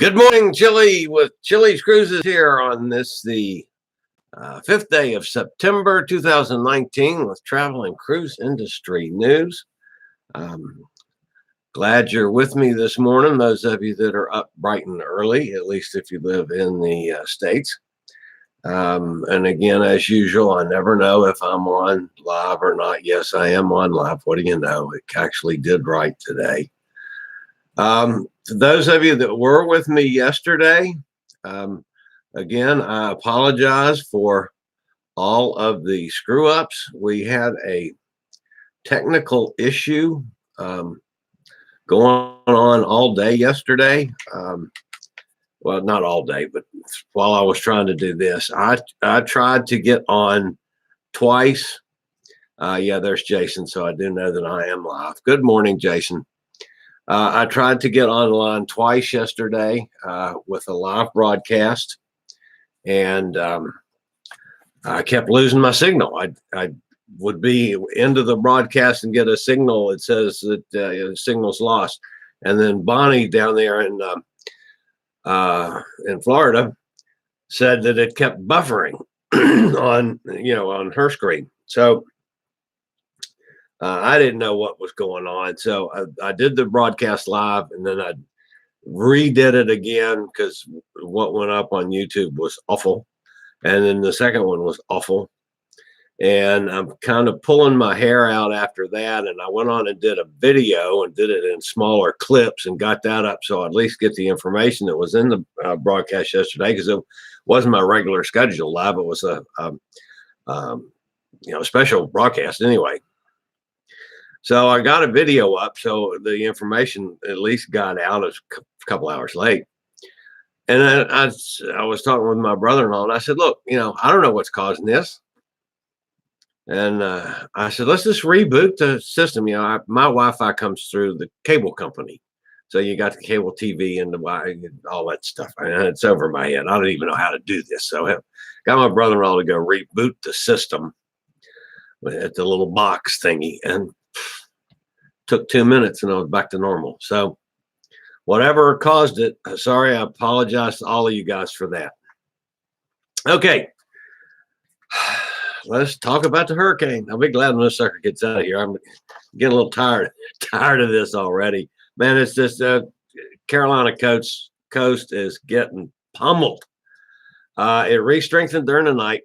Good morning, Chillie, with Chillie Cruises here on the 5th day of September 2019 with travel and cruise industry news. Glad you're with me this morning, those of you that are up bright and early, at least if you live in the States. And again, as usual, I never know if I'm on live or not. Yes, I am on live. What do you know? It actually did right today. To those of you that were with me yesterday, again, I apologize for all of the screw ups. We had a technical issue going on all day yesterday. Well, not all day, but while I was trying to do this, I tried to get on twice. Yeah, there's Jason. So I do know that I am live. Good morning, Jason. I tried to get online twice yesterday with a live broadcast, and I kept losing my signal. I would be into the broadcast and get a signal. It says that the signal's lost. And then Bonnie down there in Florida said that it kept buffering on her screen. So I didn't know what was going on. So I did the broadcast live, and then I redid it again because what went up on YouTube was awful. And then the second one was awful. And I'm kind of pulling my hair out after that. And I went on and did a video and did it in smaller clips and got that up. So I at least get the information that was in the broadcast yesterday, because it wasn't my regular schedule live. It was a special broadcast anyway. So I got a video up, so the information at least got out a couple hours late. And then I was talking with my brother-in-law, and I said, look, I don't know what's causing this. And I said, let's just reboot the system. My Wi-Fi comes through the cable company. So you got the cable TV and all that stuff. And it's over my head. I don't even know how to do this. So I got my brother-in-law to go reboot the system at the little box thingy. And took 2 minutes and I was back to normal. So whatever caused it, sorry, I apologize to all of you guys for that. Okay, let's talk about the hurricane. I'll be glad when this sucker gets out of here. I'm getting a little tired of this already. Man, it's just Carolina coast is getting pummeled. It re-strengthened during the night.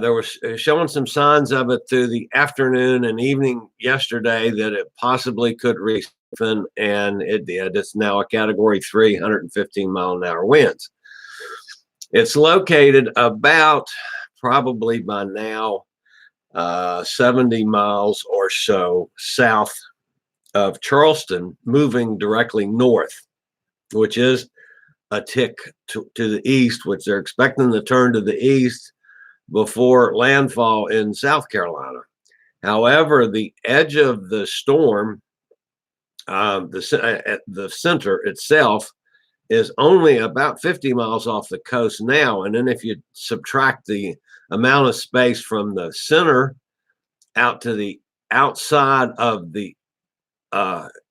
There was showing some signs of it through the afternoon and evening yesterday that it possibly could re-strengthen, and it did. It's now a Category 3, 115 mile an hour winds. It's located about, probably by now, 70 miles or so south of Charleston, moving directly north, which is a tick to the east, which they're expecting to turn to the east before landfall in South Carolina. However, the edge of the storm, the center itself, is only about 50 miles off the coast now. And then if you subtract the amount of space from the center out to the outside of the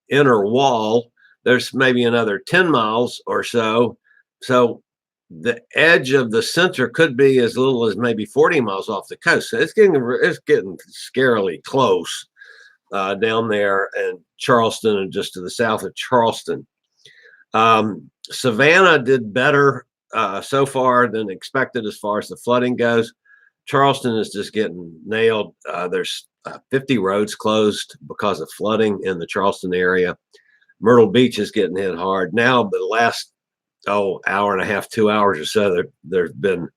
inner wall, there's maybe another 10 miles or so. So the edge of the center could be as little as maybe 40 miles off the coast. So it's getting scarily close down there in Charleston and just to the south of Charleston. Savannah did better so far than expected as far as the flooding goes. Charleston is just getting nailed. There's 50 roads closed because of flooding in the Charleston area. Myrtle Beach is getting hit hard. Now, the last hour and a half, 2 hours or so, there's been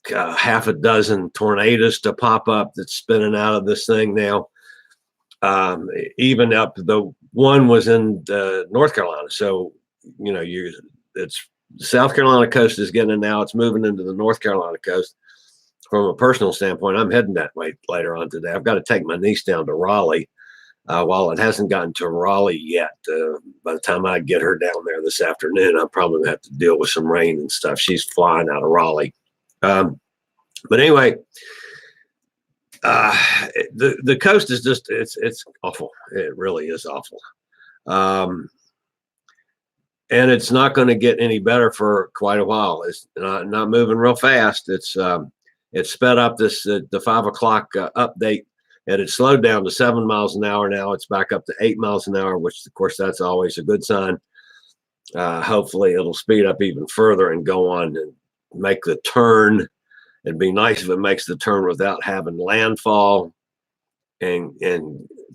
half a dozen tornadoes to pop up that's spinning out of this thing now. Even up, the one was in North Carolina. So, it's South Carolina coast is getting it now. It's moving into the North Carolina coast. From a personal standpoint, I'm heading that way later on today. I've got to take my niece down to Raleigh. While it hasn't gotten to Raleigh yet, by the time I get her down there this afternoon, I'll probably have to deal with some rain and stuff. She's flying out of Raleigh. But anyway, the coast is just, it's awful. It really is awful. and it's not going to get any better for quite a while. It's not moving real fast. It's sped up the 5 o'clock update, and it slowed down to 7 miles an hour. Now it's back up to 8 miles an hour, which of course that's always a good sign. Hopefully it'll speed up even further and go on and make the turn. It'd be nice if it makes the turn without having landfall, and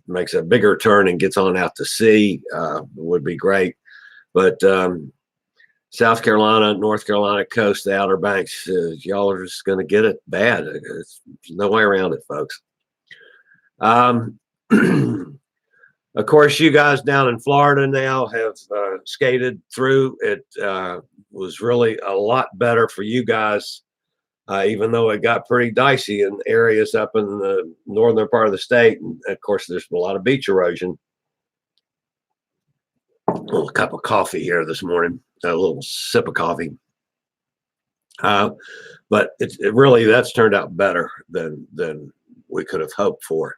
makes a bigger turn and gets on out to sea. Would be great. But South Carolina, North Carolina coast, the Outer Banks, y'all are just going to get it bad. There's no way around it, folks. Of course, you guys down in Florida now have skated through. It was really a lot better for you guys, even though it got pretty dicey in areas up in the northern part of the state. And of course, there's a lot of beach erosion. A little cup of coffee here this morning, a little sip of coffee. But it really, that's turned out better than we could have hoped for.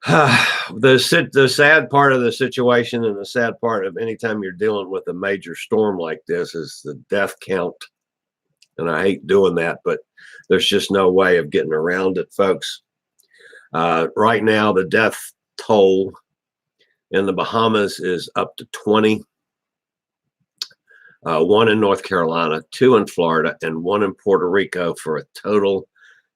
The sad part of the situation, and the sad part of anytime you're dealing with a major storm like this, is the death count. And I hate doing that, but there's just no way of getting around it, folks. Right now, the death toll in the Bahamas is up to 20. 1 in North Carolina, 2 in Florida, and 1 in Puerto Rico, for a total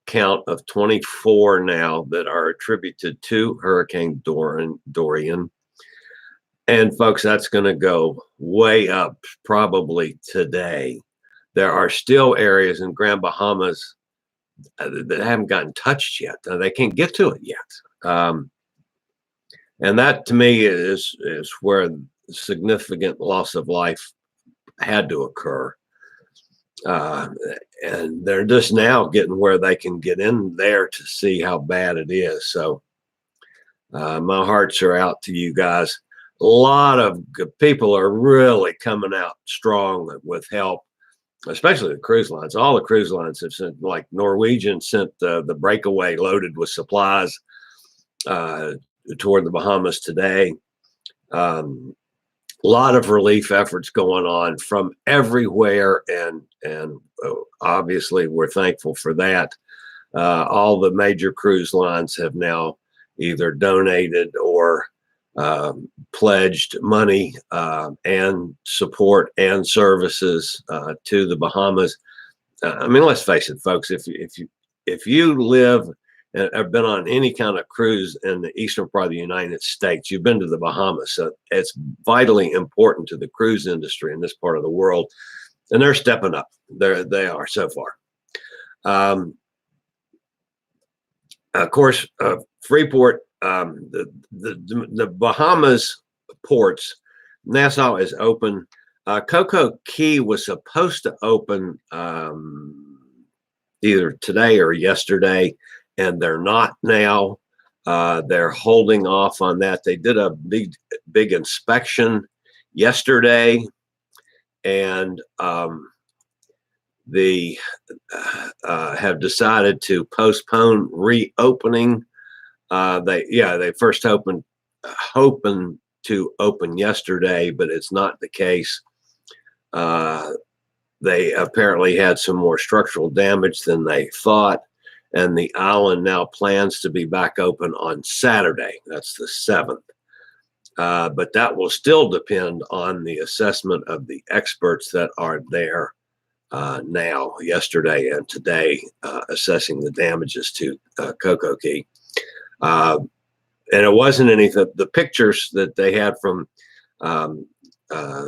count of 24 now that are attributed to Hurricane Dorian. And folks, that's going to go way up probably today. There are still areas in Grand Bahamas that haven't gotten touched yet. They can't get to it yet. And that to me is where significant loss of life had to occur. And they're just now getting where they can get in there to see how bad it is. So my hearts are out to you guys. A lot of people are really coming out strong with help, especially the cruise lines. All the cruise lines have sent, like Norwegian sent the breakaway loaded with supplies toward the Bahamas today. A lot of relief efforts going on from everywhere, and obviously we're thankful for that. All the major cruise lines have now either donated or pledged money and support and services to the Bahamas. I mean, let's face it, folks. If you live and have been on any kind of cruise in the eastern part of the United States, you've been to the Bahamas. So it's vitally important to the cruise industry in this part of the world, and they're stepping up. They are so far. Of course, Freeport, the Bahamas ports, Nassau is open. Cocoa Key was supposed to open either today or yesterday, and they're not now. They're holding off on that. They did a big inspection yesterday, and they have decided to postpone reopening. They first hoping to open yesterday, but it's not the case. They apparently had some more structural damage than they thought, and the island now plans to be back open on Saturday. That's the 7th. But that will still depend on the assessment of the experts that are there now, yesterday and today, assessing the damages to Cocoa Key. And it wasn't anything. The pictures that they had from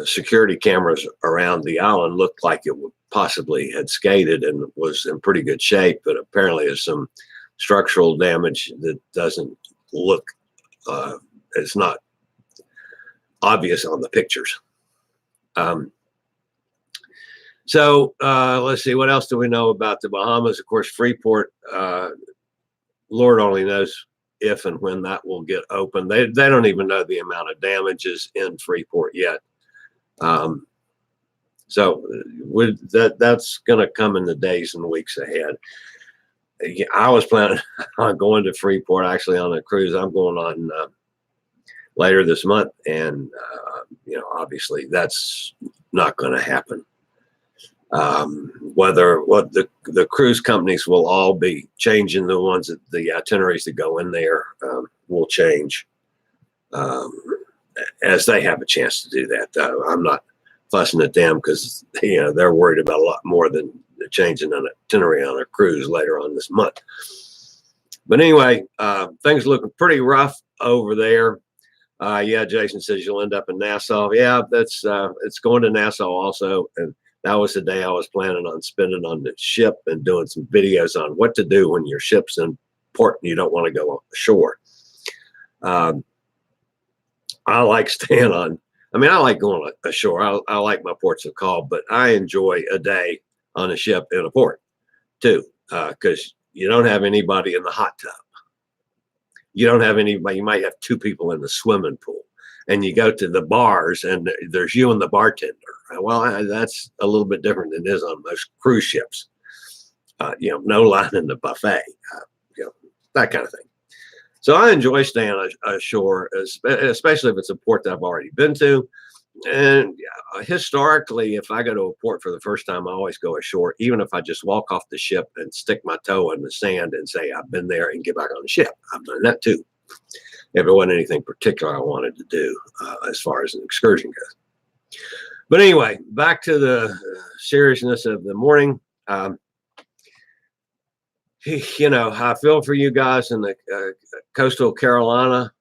security cameras around the island looked like it possibly had skated and was in pretty good shape, but apparently there's some structural damage that doesn't look, it's not obvious on the pictures. So let's see, what else do we know about the Bahamas? Of course, Freeport, Lord only knows if and when that will get open. They don't even know the amount of damages in Freeport yet. So that's going to come in the days and weeks ahead. I was planning on going to Freeport actually on a cruise I'm going on later this month, and obviously that's not going to happen. Whether what the cruise companies will all be changing the itineraries that go in there will change as they have a chance to do that. I'm not fussing at them because they're worried about a lot more than changing an itinerary on a cruise later on this month. But anyway, things looking pretty rough over there. Yeah, Jason says you'll end up in Nassau. Yeah, that's it's going to Nassau also, and that was the day I was planning on spending on the ship and doing some videos on what to do when your ship's in port and you don't want to go ashore. I like staying on. I mean, I like going ashore. I like my ports of call, but I enjoy a day on a ship in a port too, because you don't have anybody in the hot tub. You don't have anybody. You might have two people in the swimming pool, and you go to the bars, and there's you and the bartender. Well, that's a little bit different than it is on most cruise ships. No line in the buffet, that kind of thing. So I enjoy staying ashore, especially if it's a port that I've already been to. And historically, if I go to a port for the first time, I always go ashore, even if I just walk off the ship and stick my toe in the sand and say I've been there and get back on the ship. I've done that too. If it wasn't anything particular I wanted to do as far as an excursion goes. But anyway, back to the seriousness of the morning. I feel for you guys in the coastal Carolina.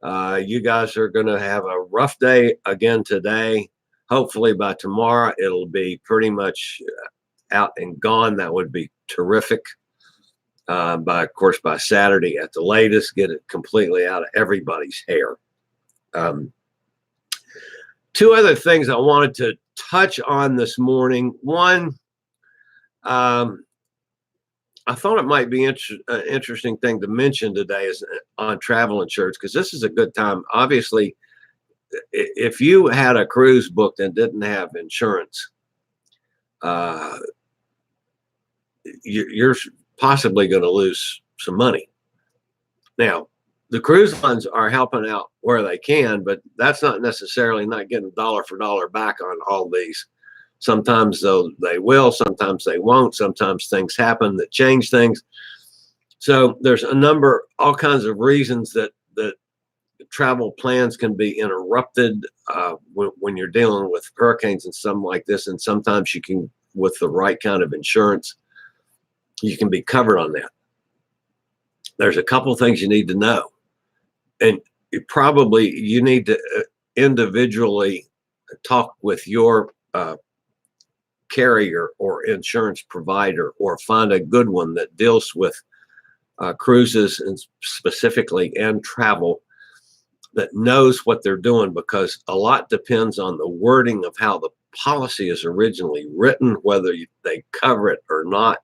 You guys are going to have a rough day again today. Hopefully by tomorrow, it'll be pretty much out and gone. That would be terrific. Of course, by Saturday at the latest, get it completely out of everybody's hair. Two other things I wanted to touch on this morning. One, I thought it might be an interesting thing to mention today is on travel insurance, because this is a good time. Obviously, if you had a cruise booked and didn't have insurance, you're possibly going to lose some money. Now, the cruise lines are helping out where they can, but that's not necessarily not getting dollar for dollar back on all these. Sometimes they will, sometimes they won't. Sometimes things happen that change things. So there's all kinds of reasons that travel plans can be interrupted when you're dealing with hurricanes and something like this. And sometimes you can, with the right kind of insurance, you can be covered on that. There's a couple things you need to know. And you need to individually talk with your carrier or insurance provider, or find a good one that deals with cruises and specifically and travel, that knows what they're doing, because a lot depends on the wording of how the policy is originally written, whether they cover it or not.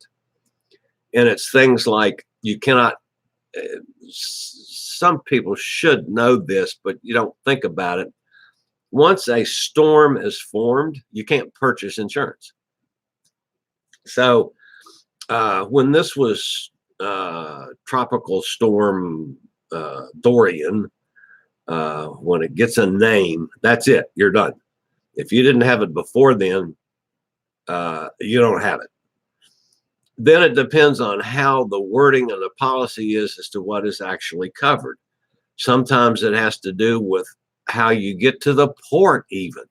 And it's things like you cannot, some people should know this, but you don't think about it. Once a storm is formed, you can't purchase insurance. So when this was tropical storm Dorian, when it gets a name, that's it. You're done. If you didn't have it before then, you don't have it. Then it depends on how the wording of the policy is as to what is actually covered. Sometimes it has to do with how you get to the port even.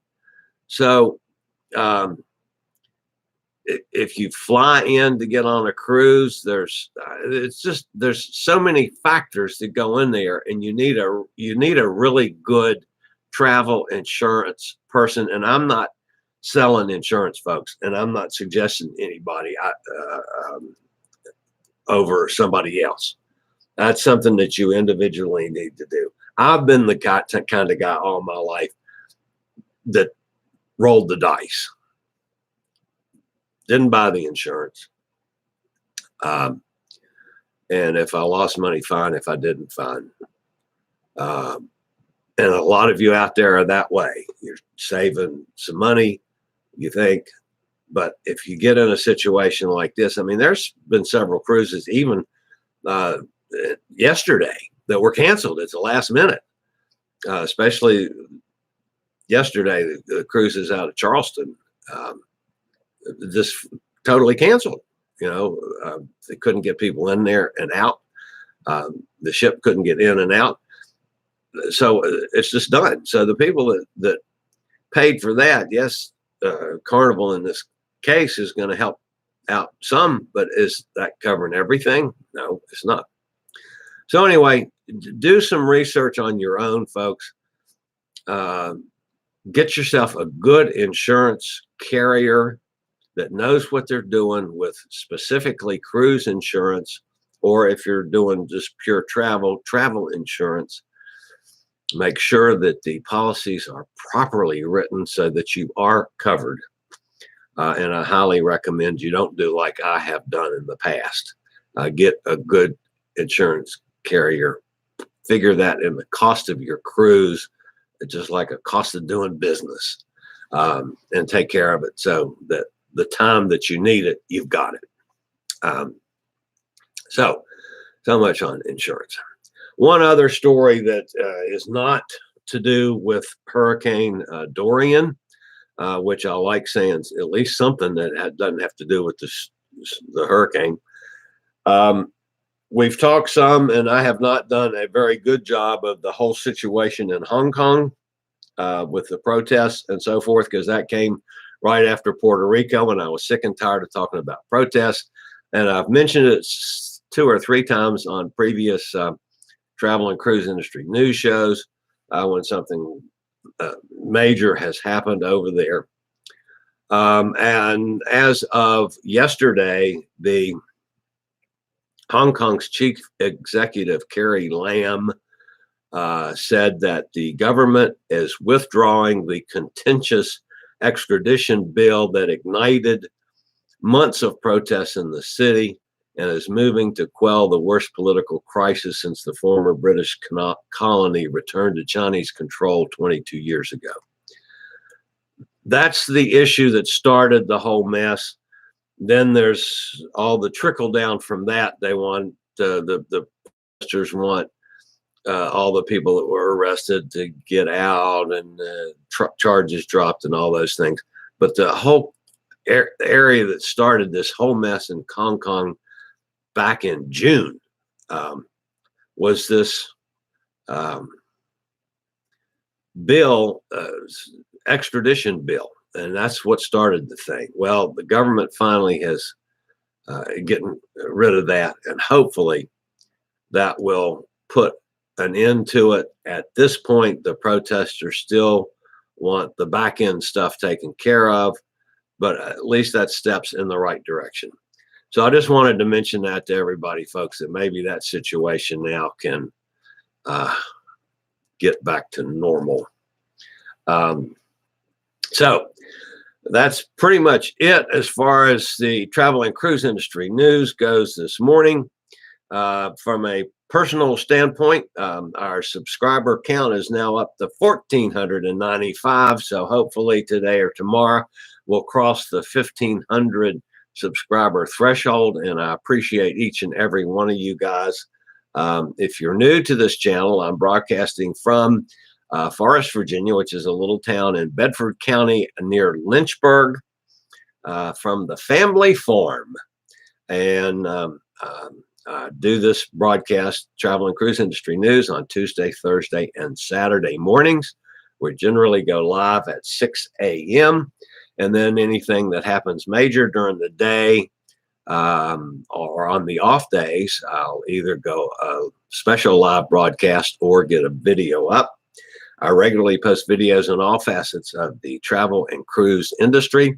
So if you fly in to get on a cruise, there's so many factors that go in there, and you need a really good travel insurance person. And I'm not selling insurance, folks, and I'm not suggesting anybody over somebody else. That's something that you individually need to do. I've been the kind of guy all my life that rolled the dice. Didn't buy the insurance. And if I lost money, fine. If I didn't, fine. And a lot of you out there are that way. You're saving some money, you think. But if you get in a situation like this, I mean, there's been several cruises, even yesterday, that were canceled at the last minute, especially yesterday, the cruises out of Charleston just totally canceled. They couldn't get people in there and out. The ship couldn't get in and out. So it's just done. So the people that paid for that, yes, Carnival in this case is going to help out some, but is that covering everything? No, it's not. So anyway, do some research on your own, folks. Get yourself a good insurance carrier that knows what they're doing with specifically cruise insurance, or if you're doing just pure travel insurance. Make sure that the policies are properly written so that you are covered. And I highly recommend you don't do like I have done in the past. Get a good insurance carrier. Figure that in the cost of your cruise, just like a cost of doing business, and take care of it so that the time that you need it, you've got it. So much on insurance. One other story that is not to do with Hurricane Dorian, which I like saying at least something that doesn't have to do with the hurricane. We've talked some, and I have not done a very good job of the whole situation in Hong Kong with the protests and so forth, because that came right after Puerto Rico, and I was sick and tired of talking about protests. And I've mentioned it 2 or 3 times on previous travel and cruise industry news shows when something major has happened over there. And as of yesterday, the Hong Kong's chief executive, Carrie Lam, said that the government is withdrawing the contentious extradition bill that ignited months of protests in the city and is moving to quell the worst political crisis since the former British colony returned to Chinese control 22 years ago. That's the issue that started the whole mess. Then there's all the trickle down from that. They want the protesters want all the people that were arrested to get out and charges dropped and all those things. But the whole area that started this whole mess in Hong Kong back in June was this bill, extradition bill. And that's what started the thing. Well, the government finally has getting rid of that, and hopefully that will put an end to it. At this point, the protesters still want the back end stuff taken care of, but at least that steps in the right direction. So I just wanted to mention that to everybody, folks, that maybe that situation now can get back to normal. So that's pretty much it as far as the travel and cruise industry news goes this morning. From a personal standpoint, our subscriber count is now up to 1,495. So hopefully today or tomorrow we'll cross the 1,500 subscriber threshold. And I appreciate each and every one of you guys. If you're new to this channel, I'm broadcasting from Forest, Virginia, which is a little town in Bedford County near Lynchburg, from the family farm. And I do this broadcast, travel and cruise industry news, on Tuesday, Thursday, and Saturday mornings. We generally go live at 6 a.m. And then anything that happens major during the day or on the off days, I'll either go a special live broadcast or get a video up. I regularly post videos on all facets of the travel and cruise industry.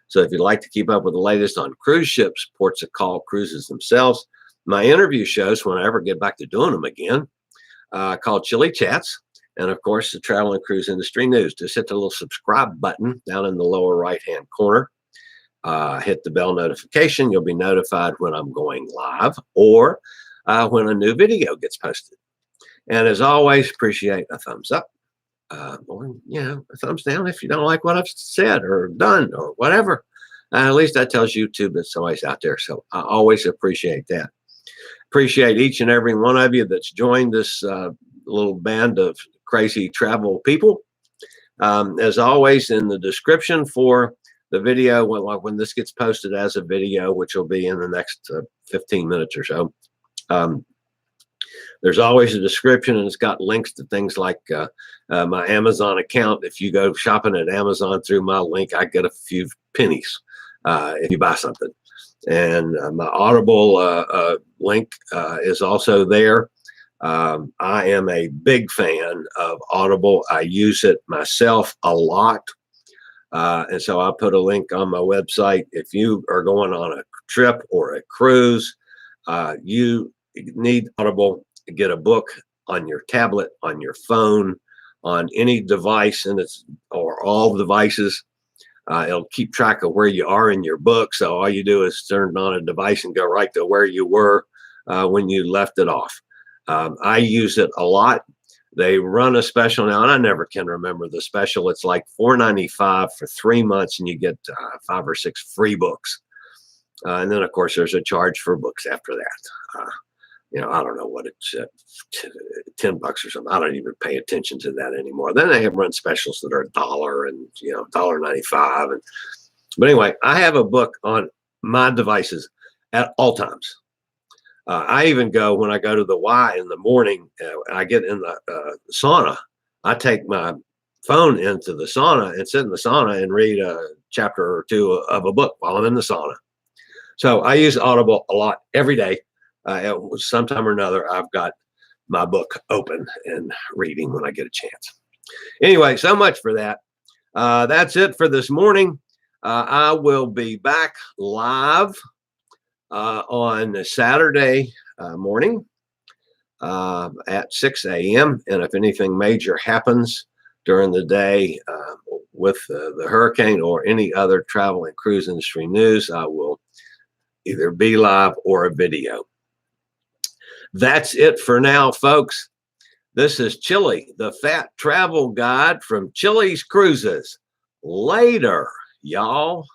So if you'd like to keep up with the latest on cruise ships, ports of call, cruises themselves, my interview shows, when I ever get back to doing them again, called Chillie Chats, and of course the travel and cruise industry news. Just hit the little subscribe button down in the lower right-hand corner. Hit the bell notification. You'll be notified when I'm going live or when a new video gets posted. And as always, appreciate a thumbs up. Or, a thumbs down if you don't like what I've said or done or whatever. At least that tells YouTube that somebody's out there. So I always appreciate that. Appreciate each and every one of you that's joined this little band of crazy travel people. As always, in the description for the video, when this gets posted as a video, which will be in the next 15 minutes or so, there's always a description, and it's got links to things like my Amazon account. If you go shopping at Amazon through my link, I get a few pennies if you buy something. And my Audible link is also there. I am a big fan of Audible. I use it myself a lot. And so I put a link on my website. If you are going on a trip or a cruise, you need Audible. Get a book on your tablet, on your phone, on any device, and or all devices. It'll keep track of where you are in your book. So all you do is turn on a device and go right to where you were when you left it off. I use it a lot. They run a special now, and I never can remember the special. It's like $4.95 for 3 months, and you get 5 or 6 free books. And then, of course, there's a charge for books after that. I don't know what it's $10 or something. I don't even pay attention to that anymore. Then they have run specials that are $1 and $1.95. But anyway, I have a book on my devices at all times. I even go when I go to the Y in the morning. I get in the sauna. I take my phone into the sauna and sit in the sauna and read a chapter or two of a book while I'm in the sauna. So I use Audible a lot every day. Sometime or another, I've got my book open and reading when I get a chance. Anyway, so much for that. That's it for this morning. I will be back live on Saturday morning at 6 a.m. And if anything major happens during the day with the hurricane or any other travel and cruise industry news, I will either be live or a video. That's it for now, folks. This is Chillie, the Fat Travel Guide from Chillie's Cruises. Later, y'all.